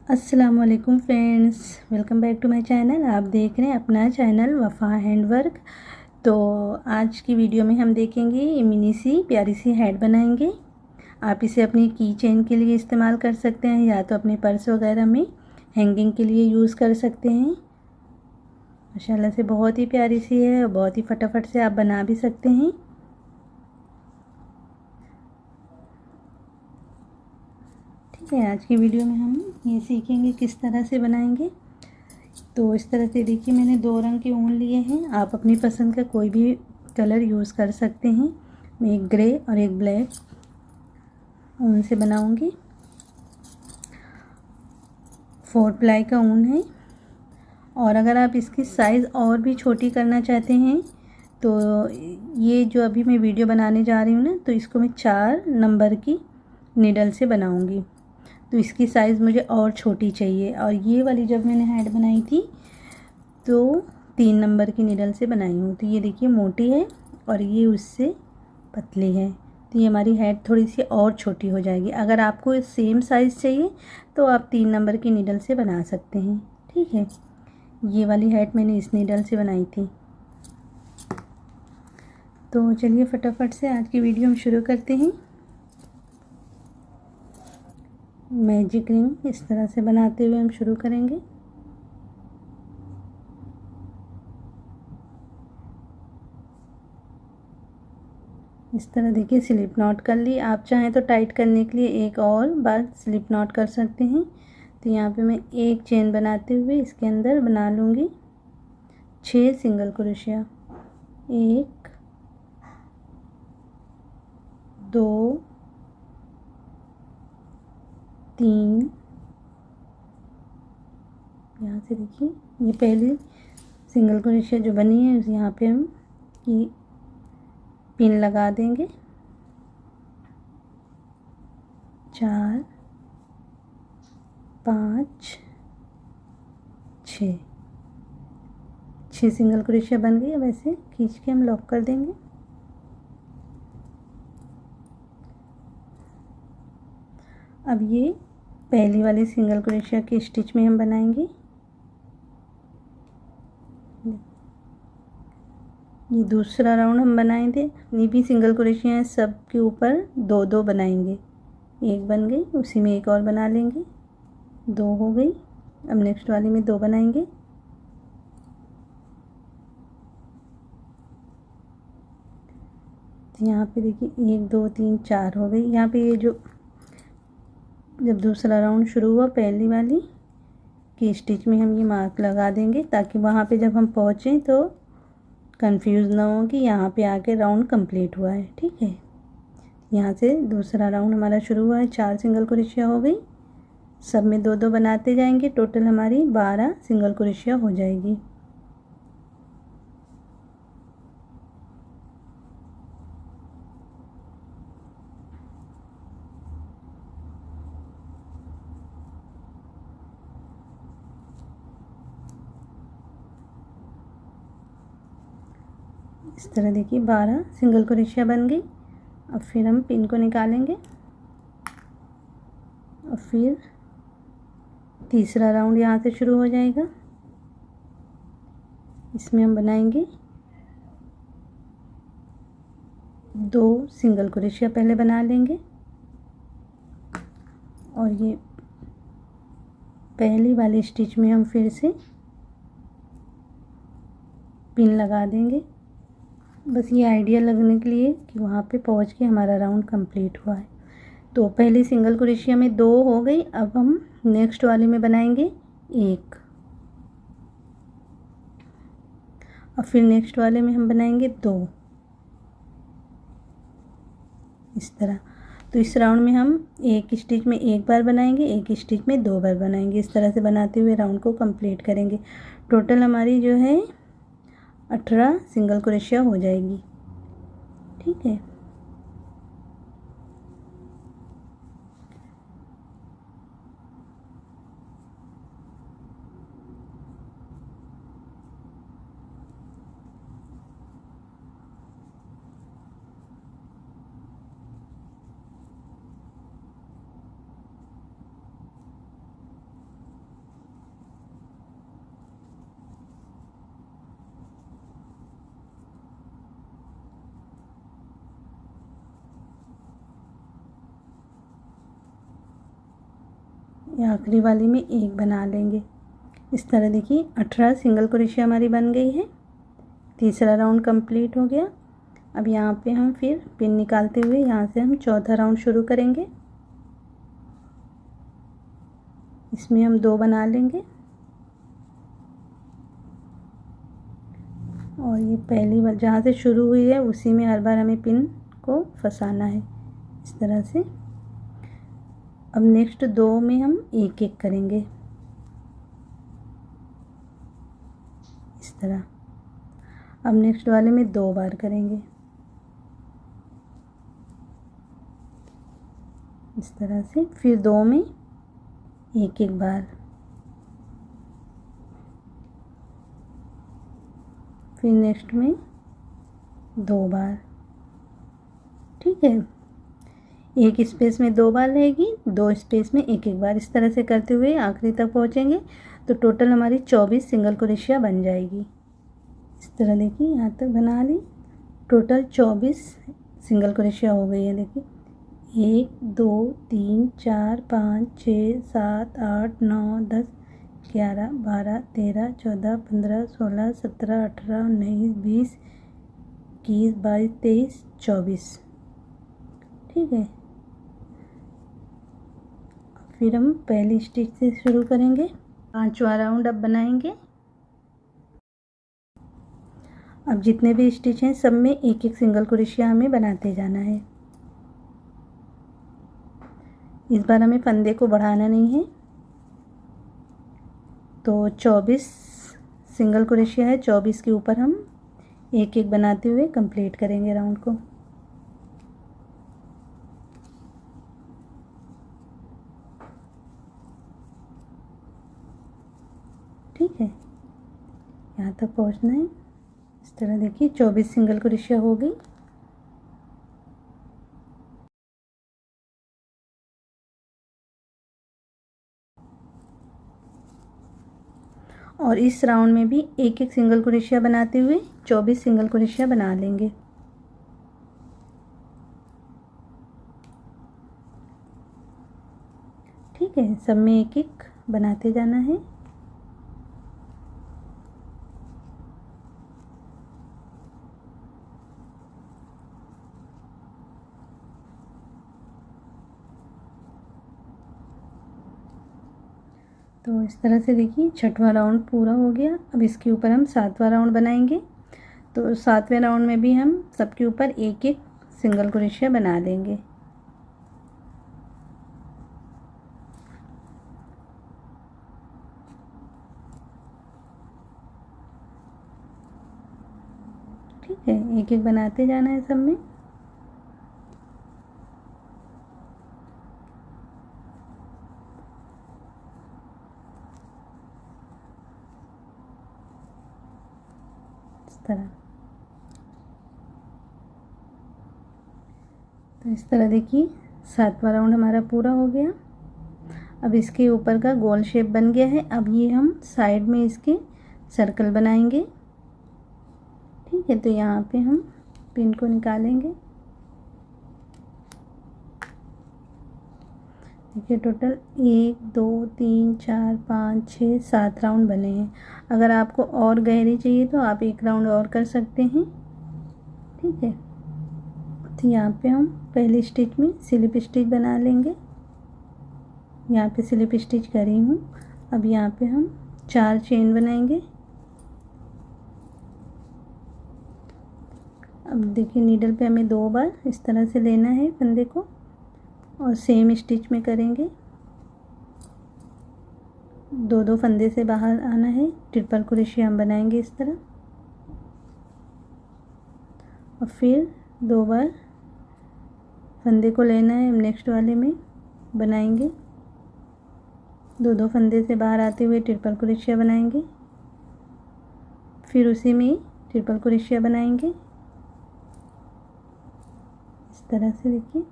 अस्सलामुअलैकुम friends, welcome back to my channel. आप देख रहे हैं अपना चैनल वफ़ा हैंडवर्क। तो आज की वीडियो में हम देखेंगे ये मिनी सी प्यारी सी हैट बनाएंगे। आप इसे अपनी की चेन के लिए इस्तेमाल कर सकते हैं या तो अपने पर्स वगैरह में हैंगिंग के लिए यूज़ कर सकते हैं। माशाल्लाह से बहुत ही प्यारी सी है और बहुत ही फटाफट से आप बना भी सकते हैं। ठीक है, आज की वीडियो में हम ये सीखेंगे किस तरह से बनाएंगे। तो इस तरह से देखिए, मैंने 2 रंग के ऊन लिए हैं। आप अपनी पसंद का कोई भी कलर यूज़ कर सकते हैं। मैं एक ग्रे और एक ब्लैक ऊन से बनाऊंगी। 4 प्लाई का ऊन है। और अगर आप इसकी साइज़ और भी छोटी करना चाहते हैं तो ये जो अभी मैं वीडियो बनाने जा रही हूँ ना, तो इसको मैं 4 नंबर की नीडल से बनाऊंगी। तो इसकी साइज़ मुझे और छोटी चाहिए। और ये वाली जब मैंने हैट बनाई थी तो 3 नंबर की नीडल से बनाई हूँ। तो ये देखिए मोटी है और ये उससे पतली है। तो ये हमारी हैट थोड़ी सी और छोटी हो जाएगी। अगर आपको सेम साइज़ चाहिए तो आप 3 नंबर की नीडल से बना सकते हैं। ठीक है, ये वाली हैट मैंने इस नीडल से बनाई थी। तो चलिए फटाफट से आज की वीडियो हम शुरू करते हैं। मैजिक रिंग इस तरह से बनाते हुए हम शुरू करेंगे। इस तरह देखिए स्लिप नॉट कर ली। आप चाहें तो टाइट करने के लिए एक और बार स्लिप नॉट कर सकते हैं। तो यहाँ पे मैं एक चेन बनाते हुए इसके अंदर बना लूँगी 6 सिंगल क्रोशिया। 1 2 3, यहाँ से देखिए ये पहली सिंगल क्रोशिया जो बनी है यहाँ पे हम ये पिन लगा देंगे। 4 5 6 सिंगल क्रोशिया बन गई। अब ऐसे खींच के हम लॉक कर देंगे। अब ये पहली वाली सिंगल क्रोशिया की स्टिच में हम बनाएंगे। ये दूसरा राउंड हम बनाएंगे। ये भी सिंगल क्रोशिया है, सब के ऊपर 2 बनाएंगे। एक बन गई, उसी में एक और बना लेंगे। 2 हो गई। अब नेक्स्ट वाली में 2 बनाएंगे। तो यहाँ पे देखिए 1 2 3 4 हो गई। यहाँ पे ये जो जब दूसरा राउंड शुरू हुआ पहली वाली की स्टिच में हम ये मार्क लगा देंगे ताकि वहाँ पे जब हम पहुँचें तो कंफ्यूज ना हो कि यहाँ पे आके राउंड कंप्लीट हुआ है। ठीक है, यहाँ से दूसरा राउंड हमारा शुरू हुआ है। 4 सिंगल क्रोशिया हो गई। सब में 2 बनाते जाएंगे। टोटल हमारी 12 सिंगल क्रोशिया हो जाएगी। इस तरह देखिए 12 सिंगल क्रोशिया बन गई। अब फिर हम पिन को निकालेंगे और फिर तीसरा राउंड यहाँ से शुरू हो जाएगा। इसमें हम बनाएंगे 2 सिंगल क्रोशिया पहले बना लेंगे और ये पहली वाली स्टिच में हम फिर से पिन लगा देंगे। बस ये आइडिया लगने के लिए कि वहाँ पे पहुँच के हमारा राउंड कंप्लीट हुआ है। तो पहली सिंगल क्रोशिया में 2 हो गई। अब हम नेक्स्ट वाले में बनाएंगे 1 और फिर नेक्स्ट वाले में हम बनाएंगे 2 इस तरह। तो इस राउंड में हम एक स्टिच में एक बार बनाएंगे, एक स्टिच में 2 बार बनाएंगे। इस तरह से बनाते हुए राउंड को कंप्लीट करेंगे। टोटल हमारी जो है 18 सिंगल क्रोशिया हो जाएगी। ठीक है, ये आखिरी वाली में एक बना लेंगे। इस तरह देखिए 18 सिंगल क्रोशिया हमारी बन गई है। तीसरा राउंड कंप्लीट हो गया। अब यहाँ पे हम फिर पिन निकालते हुए यहाँ से हम चौथा राउंड शुरू करेंगे। इसमें हम 2 बना लेंगे और ये पहली बार जहाँ से शुरू हुई है उसी में हर बार हमें पिन को फंसाना है इस तरह से। अब नेक्स्ट 2 में हम एक एक करेंगे इस तरह। अब नेक्स्ट वाले में 2 बार करेंगे इस तरह से। फिर 2 में एक एक बार, फिर नेक्स्ट में 2 बार। ठीक है, एक स्पेस में 2 बार रहेगी, 2 स्पेस में एक एक बार। इस तरह से करते हुए आखिरी तक पहुँचेंगे तो टोटल हमारी 24 सिंगल क्रोशिया बन जाएगी। इस तरह देखिए यहाँ तक बना ली। टोटल 24 सिंगल क्रोशिया हो गई है। देखिए 1 2 3 4 5 6 7 8 9 10 11 12 13 14 15 16 17 18 19 20 21 22 23 24। ठीक है, फिर हम पहली स्टिच से शुरू करेंगे। 5वां राउंड अब बनाएंगे। अब जितने भी स्टिच हैं सब में एक एक सिंगल क्रोशिया हमें बनाते जाना है। इस बार हमें फंदे को बढ़ाना नहीं है। तो 24 सिंगल क्रोशिया है, 24 के ऊपर हम एक एक बनाते हुए कंप्लीट करेंगे राउंड को। ठीक है, यहाँ तक पहुँचना है। इस तरह देखिए 24 सिंगल क्रोशिया हो गई। और इस राउंड में भी एक एक सिंगल क्रोशिया बनाते हुए 24 सिंगल क्रोशिया बना लेंगे। ठीक है, सब में एक एक बनाते जाना है। तो इस तरह से देखिए 6वां राउंड पूरा हो गया। अब इसके ऊपर हम 7वां राउंड बनाएंगे। तो 7वें राउंड में भी हम सबके ऊपर एक एक सिंगल क्रोशिया बना देंगे। ठीक है, एक एक बनाते जाना है सब में। तरह तो इस तरह देखिए 7वां राउंड हमारा पूरा हो गया। अब इसके ऊपर का गोल शेप बन गया है। अब ये हम साइड में इसके सर्कल बनाएंगे। ठीक है, तो यहाँ पे हम पिन को निकालेंगे। देखिए टोटल 1 2 3 4 5 6 7 राउंड बने हैं। अगर आपको और गहरी चाहिए तो आप एक राउंड और कर सकते हैं। ठीक है, तो यहाँ पे हम पहली स्टिच में स्लिप स्टिच बना लेंगे। यहाँ पे स्लिप स्टिच करी हूँ। अब यहाँ पे हम 4 चेन बनाएंगे। अब देखिए नीडल पे हमें 2 बार इस तरह से लेना है फंदे को और सेम स्टिच में करेंगे। 2 फंदे से बाहर आना है। ट्रिपल क्रोशिया हम बनाएंगे इस तरह और फिर 2 बार फंदे को लेना है। नेक्स्ट वाले में बनाएंगे। 2 फंदे से बाहर आते हुए ट्रिपल क्रोशिया बनाएंगे। फिर उसी में ट्रिपल क्रोशिया बनाएंगे इस तरह से। देखिए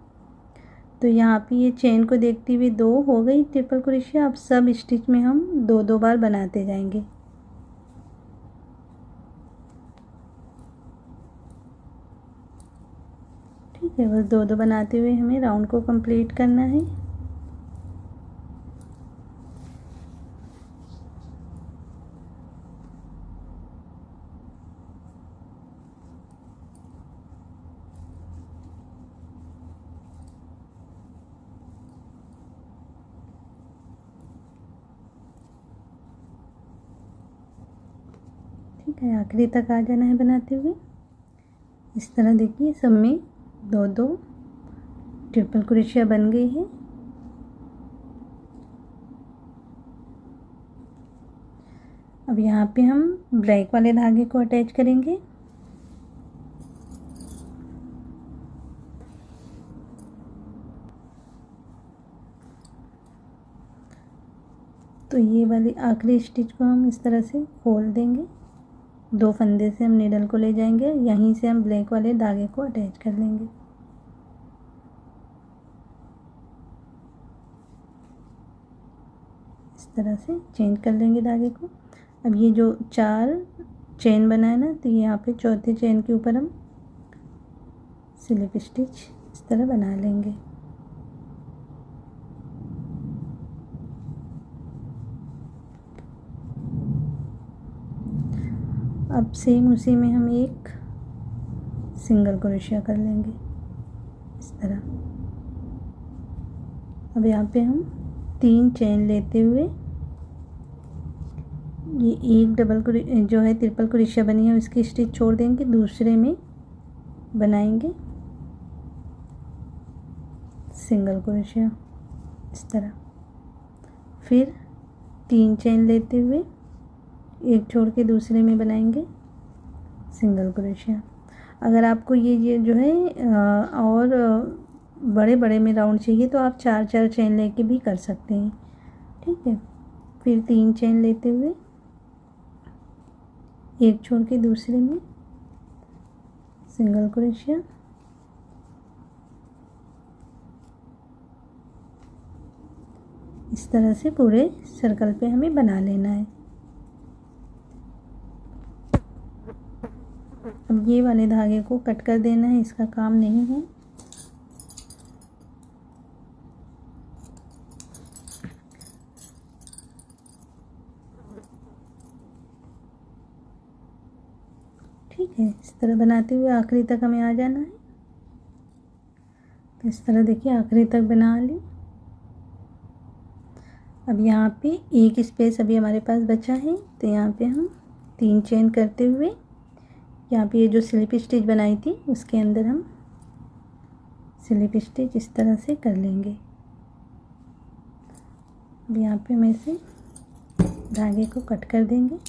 तो यहाँ पे ये चेन को देखते हुए 2 हो गई ट्रिपल क्रोशिया। अब सब स्टिच में हम 2 बार बनाते जाएंगे। ठीक है, बस 2 बनाते हुए हमें राउंड को कंप्लीट करना है। ठीक है, आखिरी तक आ जाना है बनाते हुए। इस तरह देखिए सब में 2-2 ट्रिपल क्रोशिया बन गई है। अब यहाँ पे हम ब्लैक वाले धागे को अटैच करेंगे। तो ये वाली आखिरी स्टिच को हम इस तरह से खोल देंगे। 2 फंदे से हम नीडल को ले जाएंगे, यहीं से हम ब्लैक वाले धागे को अटैच कर लेंगे। इस तरह से चेंज कर लेंगे धागे को। अब ये जो 4 चेन बना है ना, तो यहाँ पे चौथे चेन के ऊपर हम स्लिप स्टिच इस तरह बना लेंगे। अब सेम उसी में हम एक सिंगल क्रोशिया कर लेंगे इस तरह। अब यहाँ पे हम 3 चेन लेते हुए ये एक जो है ट्रिपल क्रोशिया बनी है उसकी स्टिच छोड़ देंगे, दूसरे में बनाएंगे सिंगल क्रोशिया इस तरह। फिर 3 चेन लेते हुए एक छोड़ के दूसरे में बनाएंगे सिंगल क्रोशिया। अगर आपको ये जो है और बड़े बड़े में राउंड चाहिए तो आप 4-4 चेन लेके भी कर सकते हैं, ठीक है। फिर 3 चेन लेते हुए एक छोड़ के दूसरे में सिंगल क्रोशिया। इस तरह से पूरे सर्कल पे हमें बना लेना है। अब ये वाले धागे को कट कर देना है, इसका काम नहीं है। ठीक है, इस तरह बनाते हुए आखिरी तक हमें आ जाना है। तो इस तरह देखिए आखिरी तक बना ली। अब यहाँ पे एक स्पेस अभी हमारे पास बचा है, तो यहाँ पे हम 3 चेन करते हुए यहाँ पे ये जो स्लिप स्टिच बनाई थी उसके अंदर हम स्लिप स्टिच इस तरह से कर लेंगे। अब यहाँ पे हम ऐसे धागे को कट कर देंगे,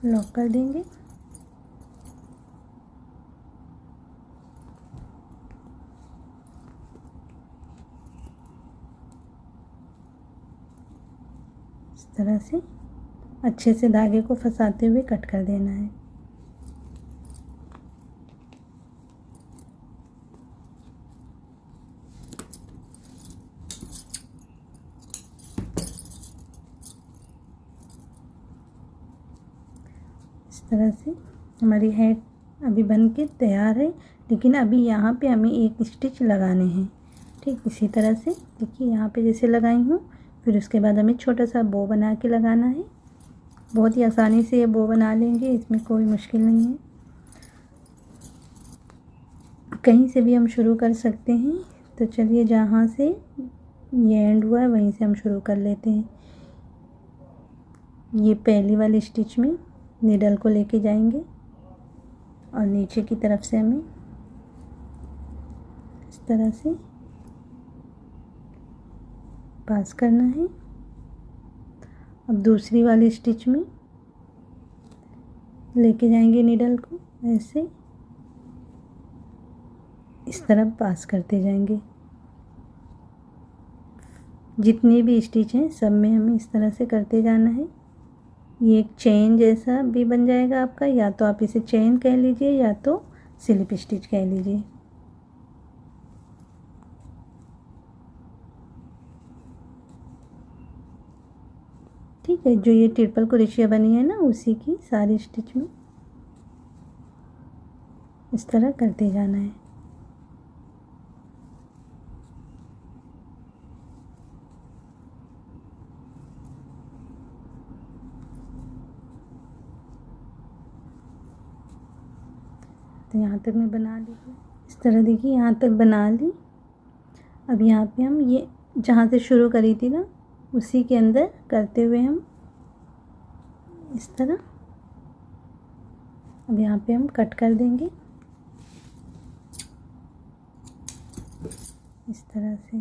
लॉक कर देंगे। इस तरह से अच्छे से धागे को फंसाते हुए कट कर देना है। इस तरह से हमारी हेड अभी बन के तैयार है, लेकिन अभी यहाँ पे हमें एक स्टिच लगाने हैं। ठीक इसी तरह से देखिए यहाँ पे जैसे लगाई हूँ, फिर उसके बाद हमें छोटा सा बो बना के लगाना है। बहुत ही आसानी से ये बो बना लेंगे, इसमें कोई मुश्किल नहीं है। कहीं से भी हम शुरू कर सकते हैं। तो चलिए जहाँ से ये एंड हुआ है वहीं से हम शुरू कर लेते हैं। ये पहली वाली स्टिच में नीडल को लेके जाएंगे और नीचे की तरफ से हमें इस तरह से पास करना है। अब दूसरी वाली स्टिच में लेके जाएंगे नीडल को, ऐसे इस तरह पास करते जाएंगे। जितनी भी स्टिच हैं सब में हमें इस तरह से करते जाना है। ये एक चेन जैसा भी बन जाएगा आपका, या तो आप इसे चेन कह लीजिए या तो स्लिप स्टिच कह लीजिए। ठीक है, जो ये ट्रिपल क्रोशिया बनी है ना उसी की सारी स्टिच में इस तरह करते जाना है। तो यहाँ तक मैं बना ली, इस तरह देखिए यहाँ तक बना ली। अब यहाँ पे हम ये जहाँ से शुरू करी थी ना उसी के अंदर करते हुए हम इस तरह अब यहाँ पे हम कट कर देंगे इस तरह से।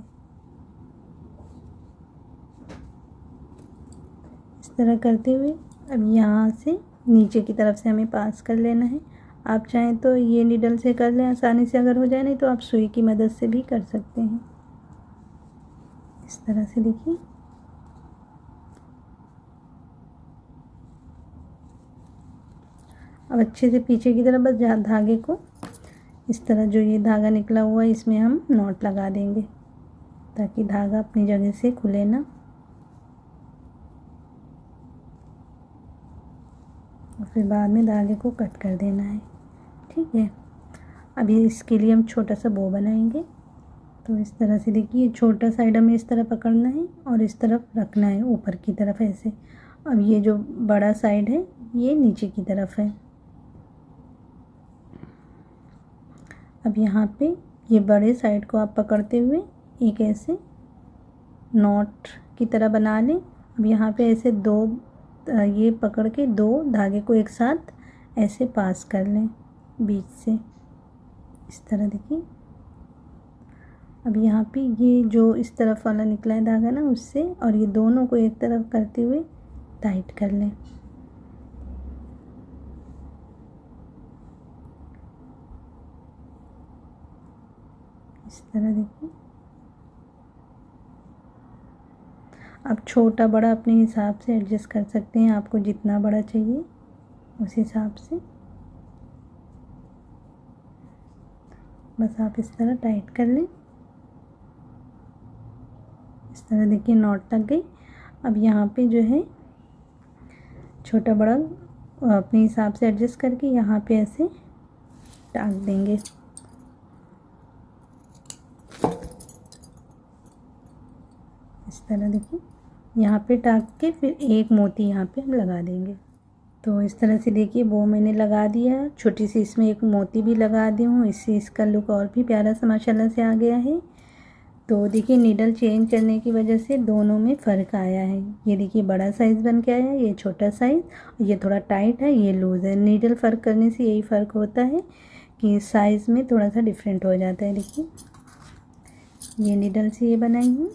इस तरह करते हुए अब यहाँ से नीचे की तरफ से हमें पास कर लेना है। आप चाहें तो ये नीडल से कर लें आसानी से, अगर हो जाए नहीं तो आप सुई की मदद से भी कर सकते हैं। इस तरह से देखिए। अब अच्छे से पीछे की तरफ बस धागे को इस तरह, जो ये धागा निकला हुआ है इसमें हम नॉट लगा देंगे ताकि धागा अपनी जगह से खुले ना। और फिर बाद में धागे को कट कर देना है। ठीक है। अभी इसके लिए हम छोटा सा बो बनाएंगे। तो इस तरह से देखिए, छोटा साइड हमें इस तरह पकड़ना है और इस तरफ रखना है ऊपर की तरफ ऐसे। अब ये जो बड़ा साइड है ये नीचे की तरफ है। अब यहाँ पे ये बड़े साइड को आप पकड़ते हुए एक ऐसे नॉट की तरह बना लें। अब यहाँ पे ऐसे दो ये पकड़ के दो धागे को एक साथ ऐसे पास कर लें बीच से, इस तरह देखिए। अब यहाँ पे ये जो इस तरफ वाला निकला है धागा ना, उससे और ये दोनों को एक तरफ करते हुए टाइट कर लें। इस तरह देखिए। आप छोटा बड़ा अपने हिसाब से एडजस्ट कर सकते हैं, आपको जितना बड़ा चाहिए उस हिसाब से। बस आप इस तरह टाइट कर लें। इस तरह देखिए नॉट लग गई। अब यहाँ पे जो है छोटा बड़ा अपने हिसाब से एडजस्ट करके यहाँ पे ऐसे टाँग देंगे। इस तरह देखिए, यहाँ पे टाँग के फिर एक मोती यहाँ पे हम लगा देंगे। तो इस तरह से देखिए वो मैंने लगा दिया। छोटी सी इसमें एक मोती भी लगा दी हूँ, इससे इसका लुक और भी प्यारा सा माशाल्लाह से आ गया है। तो देखिए नीडल चेंज करने की वजह से दोनों में फ़र्क आया है। ये देखिए बड़ा साइज़ बन के आया है, ये छोटा साइज़। ये थोड़ा टाइट है, ये लूज़ है। नीडल फ़र्क करने से यही फ़र्क होता है कि साइज़ में थोड़ा सा डिफरेंट हो जाता है। देखिए ये नीडल से ये बनाई हूँ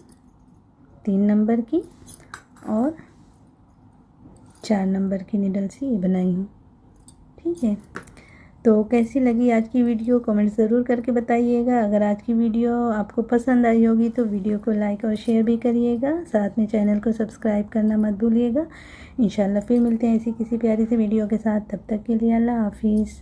3 नंबर की और 4 नंबर की नीडल से ये बनाई हूँ। ठीक है। तो कैसी लगी आज की वीडियो कमेंट ज़रूर करके बताइएगा। अगर आज की वीडियो आपको पसंद आई होगी तो वीडियो को लाइक और शेयर भी करिएगा। साथ में चैनल को सब्सक्राइब करना मत भूलिएगा। इंशाल्लाह फिर मिलते हैं ऐसी किसी प्यारी सी वीडियो के साथ। तब तक के लिए अल्लाह हाफिज़।